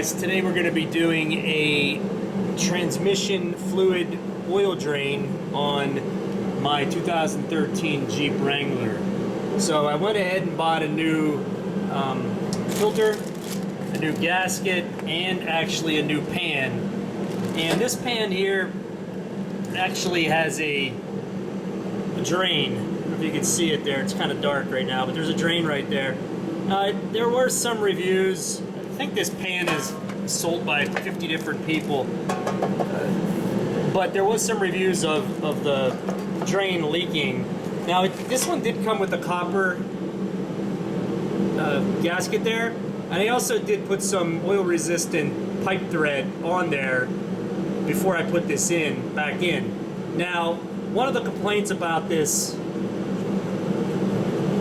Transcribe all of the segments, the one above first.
guys, today we're going to be doing a transmission fluid oil drain on my 2013 Jeep Wrangler. So I went ahead and bought a new filter, a new gasket, and actually a new pan. And this pan here actually has a drain. I don't know if you can see it there. It's kind of dark right now, but there's a drain right there. There were some reviews. I think this pan is sold by 50 different people, but there was some reviews of the drain leaking. Now this one did come with a copper gasket there, and I also did put some oil resistant pipe thread on there before I put this back in. Now one of the complaints about this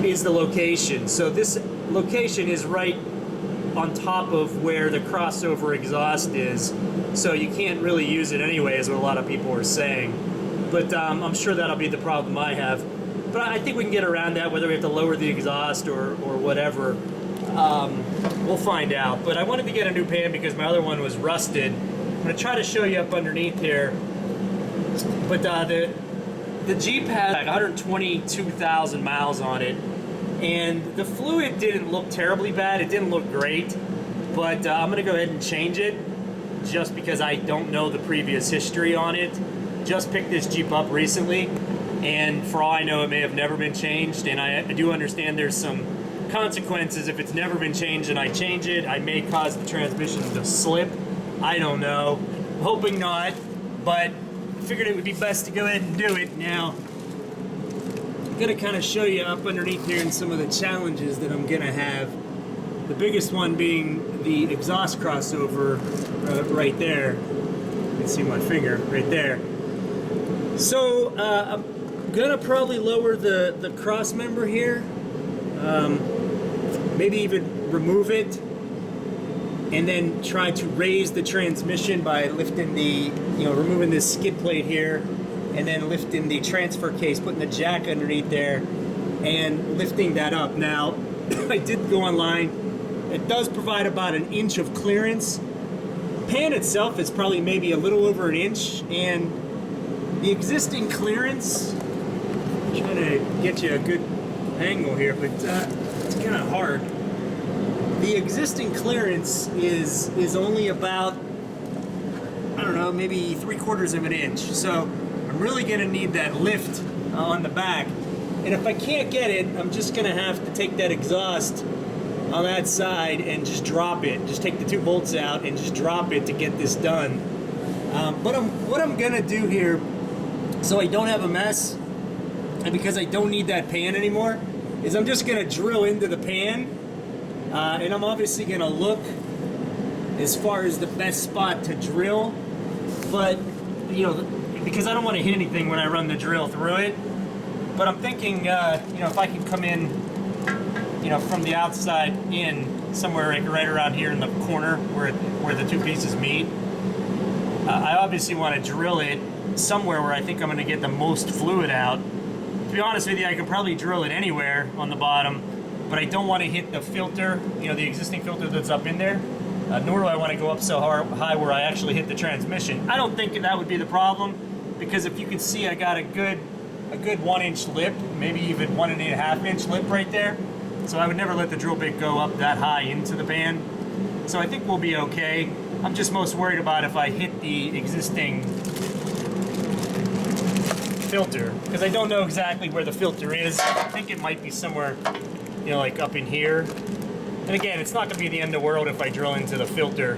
is the location. So this location is right on top of where the crossover exhaust is, so you can't really use it anyway, is what a lot of people are saying. But I'm sure that'll be the problem I have. But I think we can get around that, whether we have to lower the exhaust or whatever. We'll find out. But I wanted to get a new pan because my other one was rusted. I'm going to try to show you up underneath here. But the Jeep has like 122,000 miles on it. And the fluid didn't look terribly bad. It didn't look great, but I'm gonna go ahead and change it just because I don't know the previous history on it. Just picked this Jeep up recently, and for all I know, it may have never been changed. And I do understand there's some consequences if it's never been changed and I change it. I may cause the transmission to slip. I don't know. I'm hoping not, but I figured it would be best to go ahead and do it now. I'm going to kind of show you up underneath here and some of the challenges that I'm going to have. The biggest one being the exhaust crossover right there. You can see my finger right there. So I'm going to probably lower the cross member here. Maybe even remove it. And then try to raise the transmission by lifting removing this skid plate here. And then lifting the transfer case, putting the jack underneath there, and lifting that up. Now, I did go online. It does provide about 1 inch of clearance. Pan itself is probably maybe a little over 1 inch, and the existing clearance, I'm trying to get you a good angle here, but it's kind of hard. The existing clearance is only about, I don't know, maybe 3/4 of an inch. So I'm really going to need that lift on the back. And if I can't get it, I'm just going to have to take that exhaust on that side and just drop it. Just take the 2 bolts out and just drop it to get this done. But what I'm going to do here, so I don't have a mess, and because I don't need that pan anymore, is I'm just going to drill into the pan. And I'm obviously going to look as far as the best spot to drill. But, because I don't want to hit anything when I run the drill through it. But I'm thinking, if I can come in, from the outside in, somewhere right around here in the corner where the 2 pieces meet, I obviously want to drill it somewhere where I think I'm going to get the most fluid out. To be honest with you, I can probably drill it anywhere on the bottom, but I don't want to hit the filter, the existing filter that's up in there. Nor do I want to go up so high where I actually hit the transmission. I don't think that would be the problem, because if you can see, I got a good 1 inch lip, maybe even 1.5 inch lip right there. So I would never let the drill bit go up that high into the pan. So I think we'll be okay. I'm just most worried about if I hit the existing filter, because I don't know exactly where the filter is. I think it might be somewhere, like up in here. And again, it's not going to be the end of the world if I drill into the filter.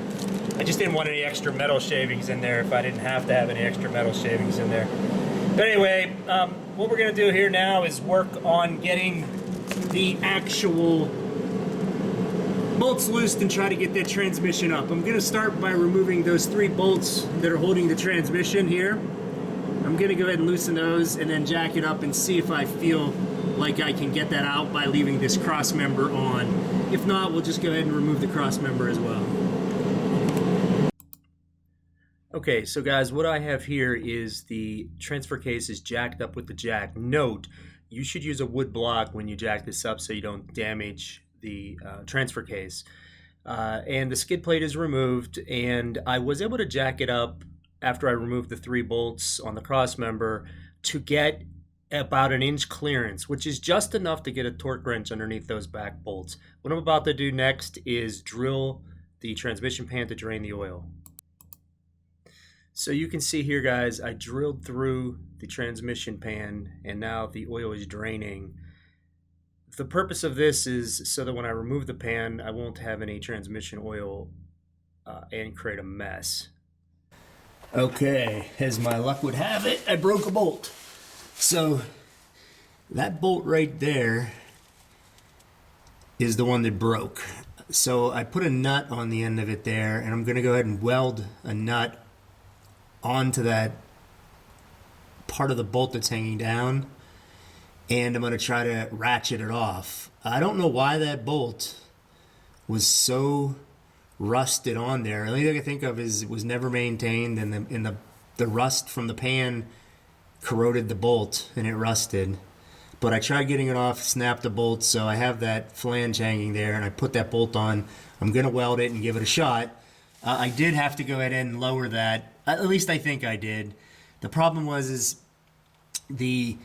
I just didn't want any extra metal shavings in there if I didn't have to have any extra metal shavings in there. But anyway, what we're going to do here now is work on getting the actual bolts loosed and try to get that transmission up. I'm going to start by removing those 3 bolts that are holding the transmission here. I'm going to go ahead and loosen those and then jack it up and see if I feel like I can get that out by leaving this cross member on. If not, we'll just go ahead and remove the cross member as well. Okay, so guys, what I have here is the transfer case is jacked up with the jack. Note, you should use a wood block when you jack this up so you don't damage the transfer case. and the skid plate is removed, and I was able to jack it up after I removed the 3 bolts on the cross member to get about an inch clearance, which is just enough to get a torque wrench underneath those back bolts. What I'm about to do next is drill the transmission pan to drain the oil. So you can see here, guys, I drilled through the transmission pan and now the oil is draining. The purpose of this is so that when I remove the pan, I won't have any transmission oil and create a mess. Okay, as my luck would have it, I broke a bolt. So that bolt right there is the one that broke. So I put a nut on the end of it there, and I'm going to go ahead and weld a nut onto that part of the bolt that's hanging down, and I'm going to try to ratchet it off. I don't know why that bolt was so rusted on there. The only thing I can think of is it was never maintained, and the rust from the pan corroded the bolt and it rusted. But I tried getting it off, snapped the bolt, so I have that flange hanging there, and I put that bolt on. I'm going to weld it and give it a shot. I did have to go ahead and lower that. At least I think I did. The problem was the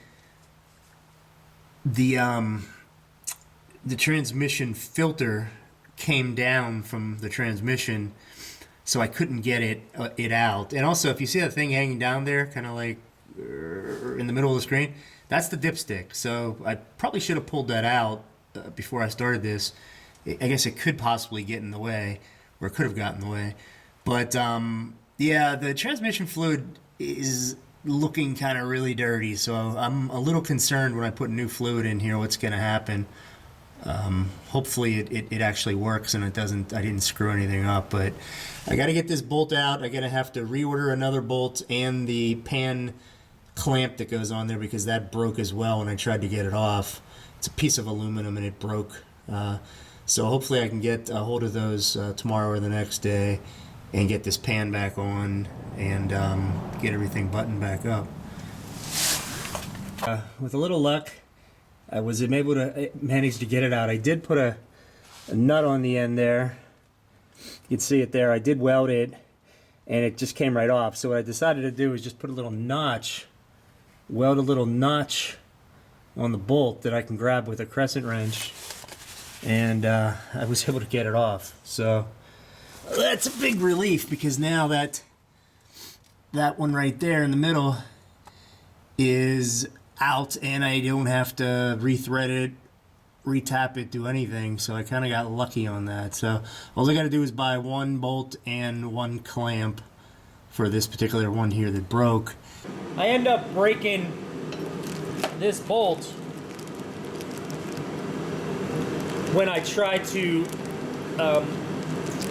transmission filter came down from the transmission, so I couldn't get it out. And also, if you see that thing hanging down there, kind of like in the middle of the screen, that's the dipstick. So I probably should have pulled that out before I started this. I guess it could possibly get in the way, or it could have gotten in the way. But yeah, the transmission fluid is looking kind of really dirty, so I'm a little concerned when I put new fluid in here what's going to happen. Hopefully it actually works and I didn't screw anything up, but I got to get this bolt out. I'm going to have to reorder another bolt and the pan clamp that goes on there because that broke as well when I tried to get it off. It's a piece of aluminum and it broke. So hopefully I can get a hold of those tomorrow or the next day and get this pan back on and get everything buttoned back up. With a little luck, I was able to manage to get it out. I did put a nut on the end there. You can see it there. I did weld it and it just came right off. So what I decided to do is just put a little notch, weld a little notch on the bolt that I can grab with a crescent wrench, and I was able to get it off. So that's a big relief because now that one right there in the middle is out and I don't have to rethread it, retap it, do anything. So I kind of got lucky on that. So all I got to do is buy one bolt and one clamp for this particular one here that broke. I end up breaking this bolt when I try to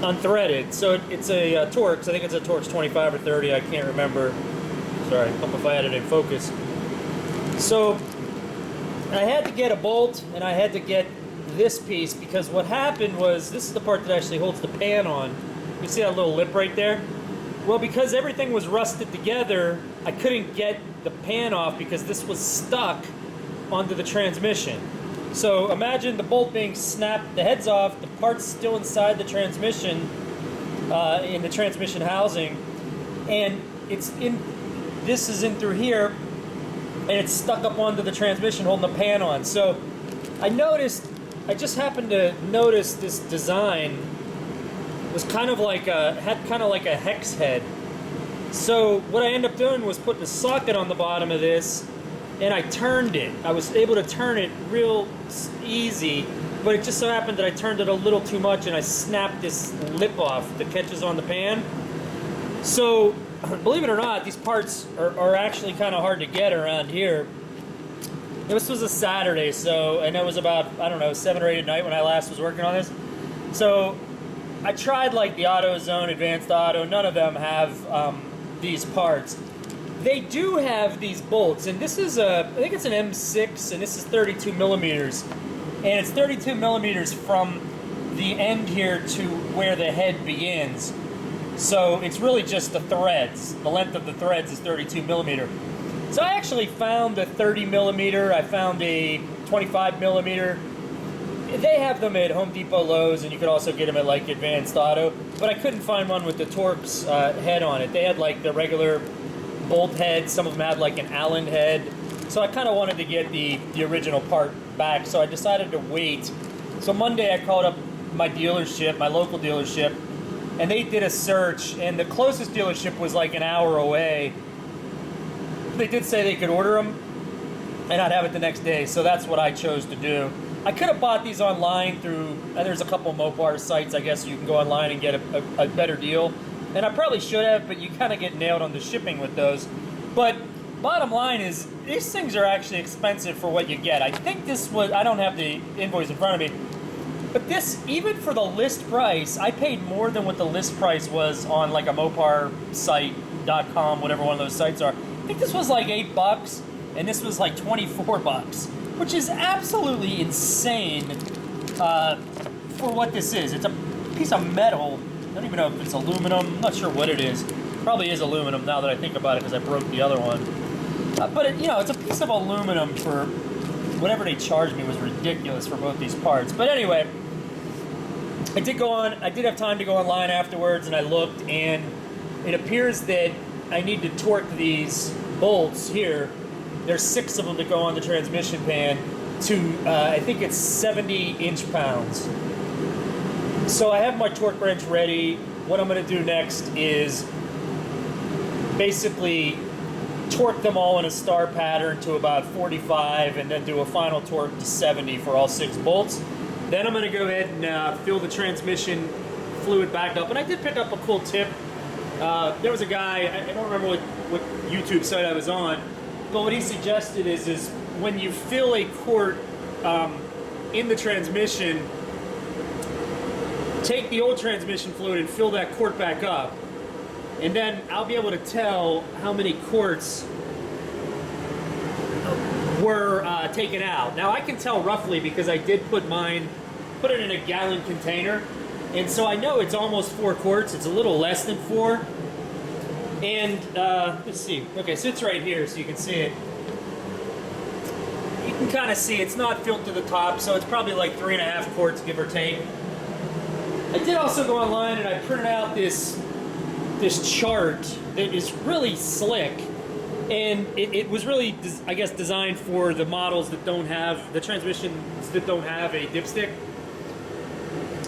unthread it. So it's a Torx. I think it's a Torx 25 or 30. I can't remember. Sorry, I hope if I had it in focus. So I had to get a bolt and I had to get this piece because what happened was, this is the part that actually holds the pan on. You see that little lip right there? Well, because everything was rusted together, I couldn't get the pan off because this was stuck onto the transmission. So imagine the bolt being snapped, the head's off, the part's still inside the transmission, in the transmission housing, and this is in through here, and it's stuck up onto the transmission holding the pan on. So I just happened to notice this design was had kind of like a hex head. So what I ended up doing was putting a socket on the bottom of this, and I turned it. I was able to turn it real easy, but it just so happened that I turned it a little too much and I snapped this lip off that catches on the pan. So believe it or not, these parts are actually kind of hard to get around here. This was a Saturday, and it was about, I don't know, 7 or 8 at night when I last was working on this. So I tried like the AutoZone, Advanced Auto. None of them have these parts. They do have these bolts, and this is I think it's an M6, and this is 32 millimeters. And it's 32 millimeters from the end here to where the head begins. So it's really just the threads. The length of the threads is 32 millimeter. So I actually found a 30 millimeter, I found a 25 millimeter, They have them at Home Depot, Lowe's, and you could also get them at like Advanced Auto. But I couldn't find one with the Torx head on it. They had like the regular bolt head. Some of them had like an Allen head. So I kind of wanted to get the original part back. So I decided to wait. So Monday I called up my dealership, my local dealership, and they did a search. And the closest dealership was like an hour away. They did say they could order them and I'd have it the next day. So that's what I chose to do. I could have bought these online through, there's a couple Mopar sites, I guess you can go online and get a better deal. And I probably should have, but you kind of get nailed on the shipping with those. But bottom line is, these things are actually expensive for what you get. I think this was, I don't have the invoice in front of me, but this, even for the list price, I paid more than what the list price was on like a Mopar site.com, whatever one of those sites are. I think this was like $8, and this was like $24. Which is absolutely insane for what this is. It's a piece of metal. I don't even know if it's aluminum. I'm not sure what it is. Probably is aluminum now that I think about it because I broke the other one. But it's a piece of aluminum for whatever they charged me was ridiculous for both these parts. But anyway, I did have time to go online afterwards, and I looked, and it appears that I need to torque these bolts here. There's 6 of them that go on the transmission pan to, I think it's 70 inch-pounds. So I have my torque wrench ready. What I'm going to do next is basically torque them all in a star pattern to about 45 and then do a final torque to 70 for all 6 bolts. Then I'm going to go ahead and fill the transmission fluid back up. And I did pick up a cool tip. There was a guy, I don't remember what YouTube site I was on, but what he suggested is when you fill a quart in the transmission, take the old transmission fluid and fill that quart back up. And then I'll be able to tell how many quarts were taken out. Now I can tell roughly because I did put it in a gallon container. And so I know it's almost 4 quarts. It's a little less than 4. And let's see. Okay, so it's right here, so you can see it. You can kind of see it's not filled to the top, so it's probably like 3.5 quarts, give or take. I did also go online and I printed out this chart that is really slick, and it was really, I guess, designed for the models that don't have the transmissions that don't have a dipstick.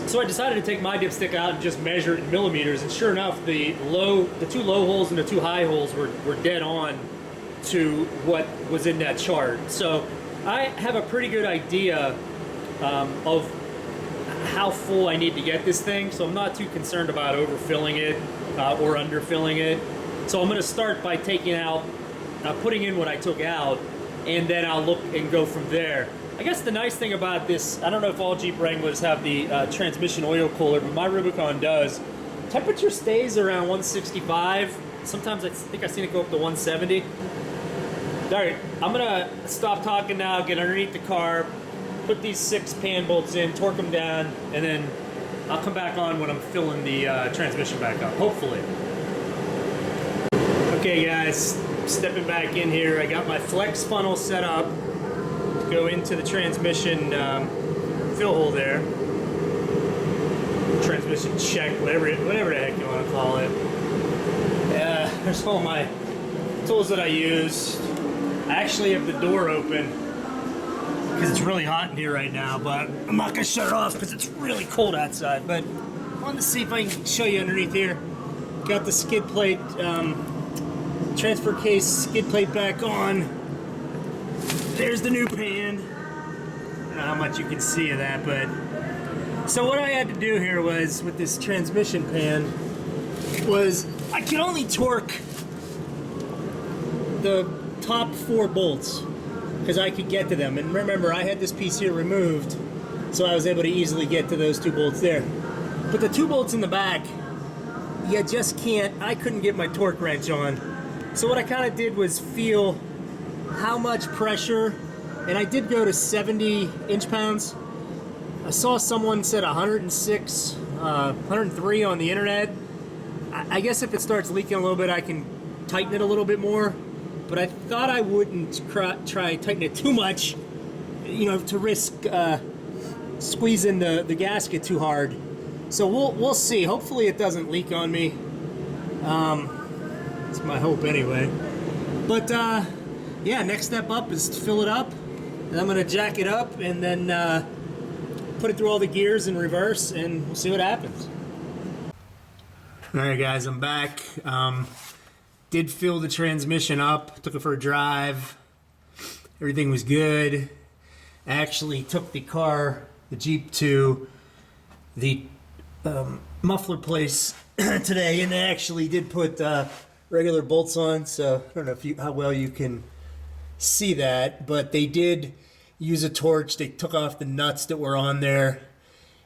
So I decided to take my dipstick out and just measure it in millimeters, and sure enough, the 2 low holes and the 2 high holes were dead on to what was in that chart. So I have a pretty good idea of how full I need to get this thing, so I'm not too concerned about overfilling it or underfilling it. So I'm going to start by taking out, putting in what I took out, and then I'll look and go from there. I guess the nice thing about this, I don't know if all Jeep Wranglers have the transmission oil cooler, but my Rubicon does. Temperature stays around 165. Sometimes I think I've seen it go up to 170. All right, I'm gonna stop talking now, get underneath the car, put these 6 pan bolts in, torque them down, and then I'll come back on when I'm filling the transmission back up, hopefully. Okay guys, stepping back in here, I got my flex funnel set up. Go into the transmission fill hole there. Transmission check, whatever the heck you want to call it. There's all my tools that I use. I actually have the door open because it's really hot in here right now, but I'm not going to shut it off because it's really cold outside. But I wanted to see if I can show you underneath here. Got the skid plate, transfer case skid plate back on. There's the new pan. I don't know how much you can see of that, but so what I had to do here was with this transmission pan was I could only torque the top 4 bolts because I could get to them. And remember, I had this piece here removed, so I was able to easily get to those 2 bolts there. But the 2 bolts in the back, you just can't. I couldn't get my torque wrench on. So what I kind of did was feel how much pressure, and I did go to 70 inch-pounds. I saw someone said 106, 103 on the internet. I guess if it starts leaking a little bit, I can tighten it a little bit more, but I thought I wouldn't try tighten it too much, to risk squeezing the gasket too hard. So we'll see. Hopefully it doesn't leak on me. That's my hope anyway. But yeah, next step up is to fill it up. And I'm gonna jack it up and then put it through all the gears in reverse, and we'll see what happens. All right, guys, I'm back. Did fill the transmission up, took it for a drive. Everything was good. I actually took the Jeep, to the muffler place today, and they actually did put regular bolts on, so I don't know how well you can see that, but they did use a torch. They took off the nuts that were on there,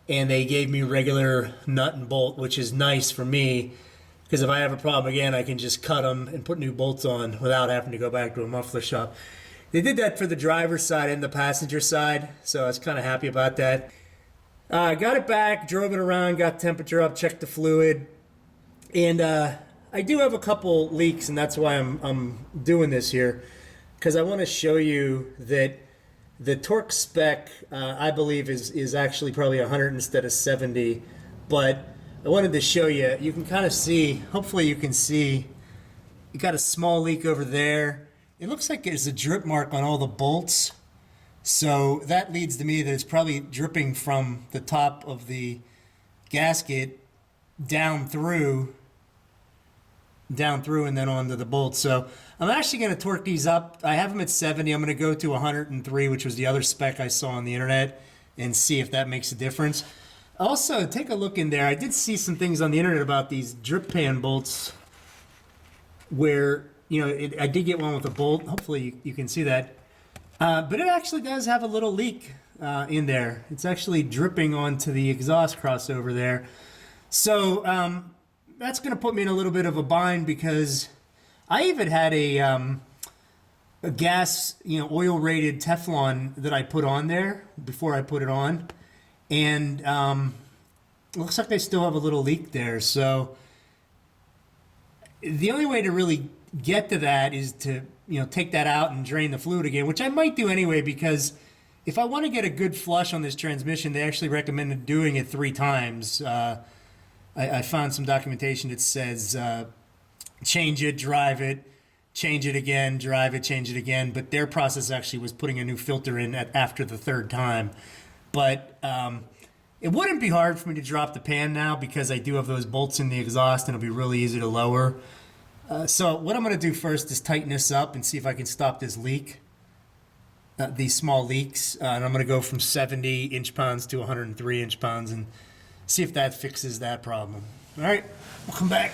and they gave me regular nut and bolt, which is nice for me, because if I have a problem again, I can just cut them and put new bolts on without having to go back to a muffler shop. They did that for the driver's side and the passenger side, so I was kind of happy about that. Got it back, drove it around, got temperature up, checked the fluid, and I do have a couple leaks, and that's why I'm doing this here, because I want to show you that the torque spec, I believe, is actually probably 100 instead of 70, but I wanted to show you. You can kind of see, hopefully you can see, you got a small leak over there. It looks like there's a drip mark on all the bolts, so that leads to me that it's probably dripping from the top of the gasket down through and then onto the bolts. So I'm actually going to torque these up. I have them at 70. I'm going to go to 103, which was the other spec I saw on the internet, and see if that makes a difference. Also, take a look in there. I did see some things on the internet about these drip pan bolts where, I did get one with a bolt. Hopefully you can see that. But it actually does have a little leak in there. It's actually dripping onto the exhaust crossover there. So that's going to put me in a little bit of a bind, because I even had a gas, oil rated Teflon that I put on there before I put it on. And it looks like they still have a little leak there. So the only way to really get to that is to, take that out and drain the fluid again, which I might do anyway, because if I want to get a good flush on this transmission, they actually recommended doing it 3 times. I found some documentation that says change it, drive it, change it again, drive it, change it again. But their process actually was putting a new filter in after the 3rd time. But it wouldn't be hard for me to drop the pan now, because I do have those bolts in the exhaust, and it'll be really easy to lower. So what I'm going to do first is tighten this up and see if I can stop this leak, these small leaks. And I'm going to go from 70 inch-pounds to 103 inch-pounds and see if that fixes that problem. All right, we'll come back.